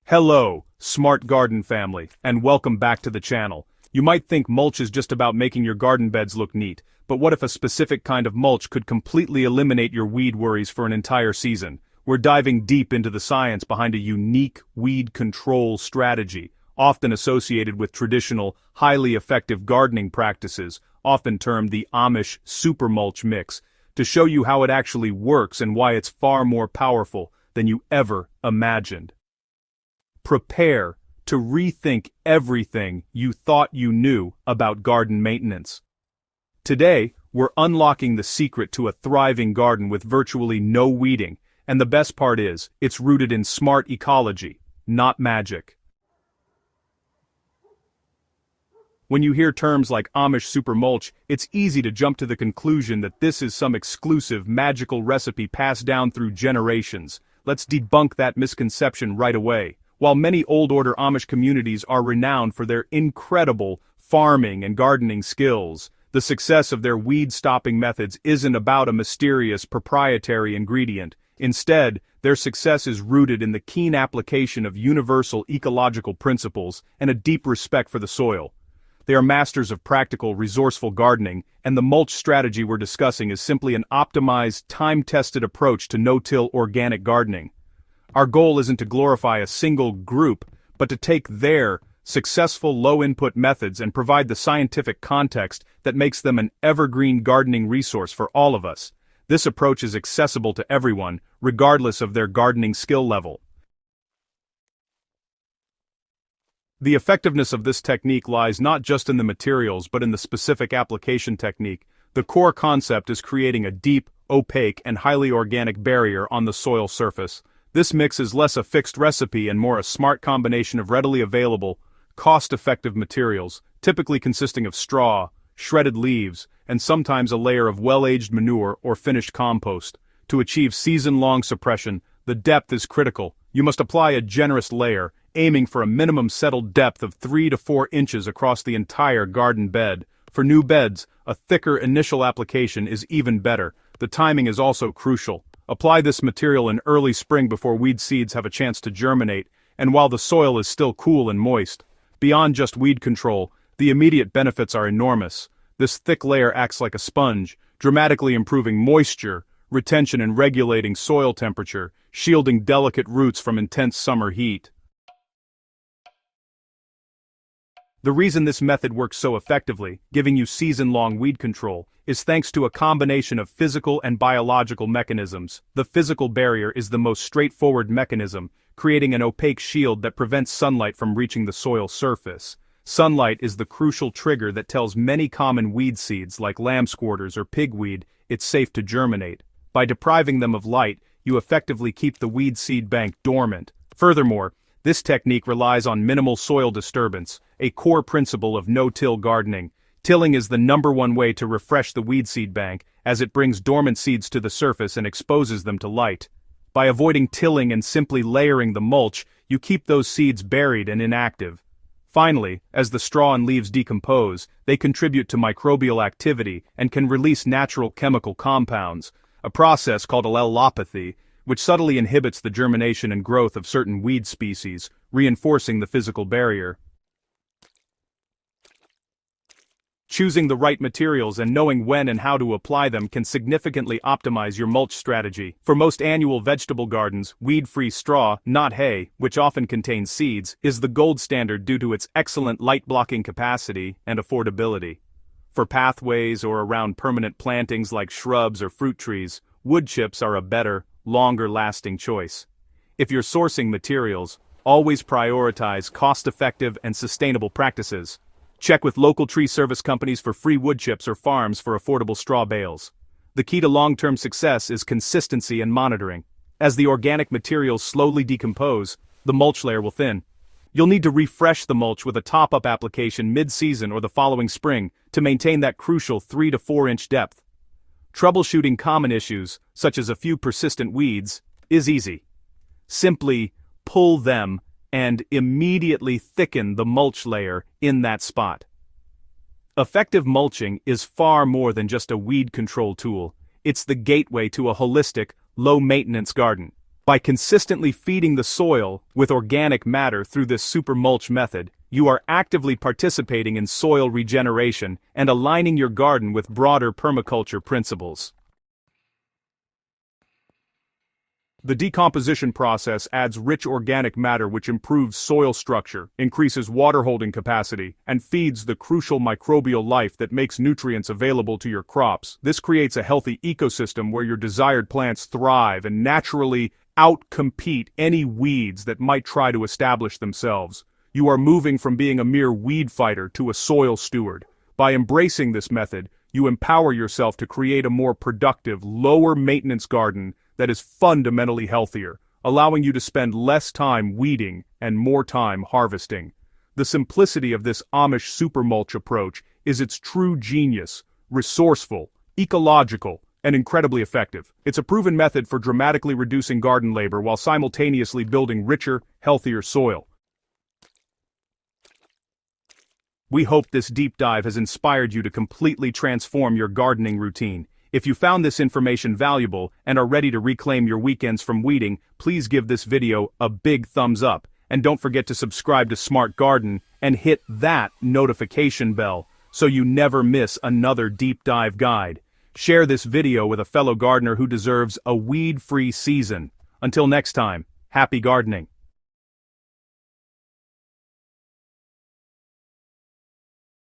Hello, smart garden family, and welcome back to the channel. You might think mulch is just about making your garden beds look neat, but what if a specific kind of mulch could completely eliminate your weed worries for an entire season? We're diving deep into the science behind a unique weed control strategy, often associated with traditional, highly effective gardening practices, often termed the Amish super mulch mix, to show you how it actually works and why it's far more powerful than you ever imagined. Prepare to rethink everything you thought you knew about garden maintenance. Today, we're unlocking the secret to a thriving garden with virtually no weeding, and the best part is, it's rooted in smart ecology, not magic. When you hear terms like Amish super mulch, it's easy to jump to the conclusion that this is some exclusive, magical recipe passed down through generations. Let's debunk that misconception right away. While many old-order Amish communities are renowned for their incredible farming and gardening skills, the success of their weed-stopping methods isn't about a mysterious proprietary ingredient. Instead, their success is rooted in the keen application of universal ecological principles and a deep respect for the soil. They are masters of practical, resourceful gardening, and the mulch strategy we're discussing is simply an optimized, time-tested approach to no-till organic gardening. Our goal isn't to glorify a single group, but to take their successful low-input methods and provide the scientific context that makes them an evergreen gardening resource for all of us. This approach is accessible to everyone, regardless of their gardening skill level. The effectiveness of this technique lies not just in the materials but in the specific application technique. The core concept is creating a deep, opaque, and highly organic barrier on the soil surface. This mix is less a fixed recipe and more a smart combination of readily available, cost-effective materials, typically consisting of straw, shredded leaves, and sometimes a layer of well-aged manure or finished compost. To achieve season-long suppression, the depth is critical. You must apply a generous layer, aiming for a minimum settled depth of 3 to 4 inches across the entire garden bed. For new beds, a thicker initial application is even better. The timing is also crucial. Apply this material in early spring before weed seeds have a chance to germinate, and while the soil is still cool and moist. Beyond just weed control, the immediate benefits are enormous. This thick layer acts like a sponge, dramatically improving moisture, retention and regulating soil temperature, shielding delicate roots from intense summer heat. The reason this method works so effectively, giving you season-long weed control, is thanks to a combination of physical and biological mechanisms. The physical barrier is the most straightforward mechanism, creating an opaque shield that prevents sunlight from reaching the soil surface. Sunlight is the crucial trigger that tells many common weed seeds like lambsquarters or pigweed it's safe to germinate. By depriving them of light, you effectively keep the weed seed bank dormant. Furthermore, this technique relies on minimal soil disturbance, a core principle of no-till gardening. Tilling is the #1 way to refresh the weed seed bank, as it brings dormant seeds to the surface and exposes them to light. By avoiding tilling and simply layering the mulch, you keep those seeds buried and inactive. Finally, as the straw and leaves decompose, they contribute to microbial activity and can release natural chemical compounds, a process called allelopathy, which subtly inhibits the germination and growth of certain weed species, reinforcing the physical barrier. Choosing the right materials and knowing when and how to apply them can significantly optimize your mulch strategy. For most annual vegetable gardens, weed-free straw, not hay, which often contains seeds, is the gold standard due to its excellent light-blocking capacity and affordability. For pathways or around permanent plantings like shrubs or fruit trees, wood chips are a better, longer-lasting choice. If you're sourcing materials, always prioritize cost-effective and sustainable practices. Check with local tree service companies for free wood chips or farms for affordable straw bales. The key to long-term success is consistency and monitoring. As the organic materials slowly decompose, the mulch layer will thin. You'll need to refresh the mulch with a top-up application mid-season or the following spring to maintain that crucial 3 to 4 inch depth. Troubleshooting common issues, such as a few persistent weeds, is easy. Simply pull them and immediately thicken the mulch layer in that spot. Effective mulching is far more than just a weed control tool. It's the gateway to a holistic, low-maintenance garden. By consistently feeding the soil with organic matter through this super mulch method, you are actively participating in soil regeneration and aligning your garden with broader permaculture principles. The decomposition process adds rich organic matter which improves soil structure, increases water holding capacity, and feeds the crucial microbial life that makes nutrients available to your crops. This creates a healthy ecosystem where your desired plants thrive and naturally outcompete any weeds that might try to establish themselves. You are moving from being a mere weed fighter to a soil steward. By embracing this method, you empower yourself to create a more productive, lower-maintenance garden that is fundamentally healthier, allowing you to spend less time weeding and more time harvesting. The simplicity of this Amish super mulch approach is its true genius, resourceful, ecological, and incredibly effective. It's a proven method for dramatically reducing garden labor while simultaneously building richer, healthier soil. We hope this deep dive has inspired you to completely transform your gardening routine. If you found this information valuable and are ready to reclaim your weekends from weeding, please give this video a big thumbs up. And don't forget to subscribe to Smart Garden and hit that notification bell so you never miss another deep dive guide. Share this video with a fellow gardener who deserves a weed-free season. Until next time, happy gardening.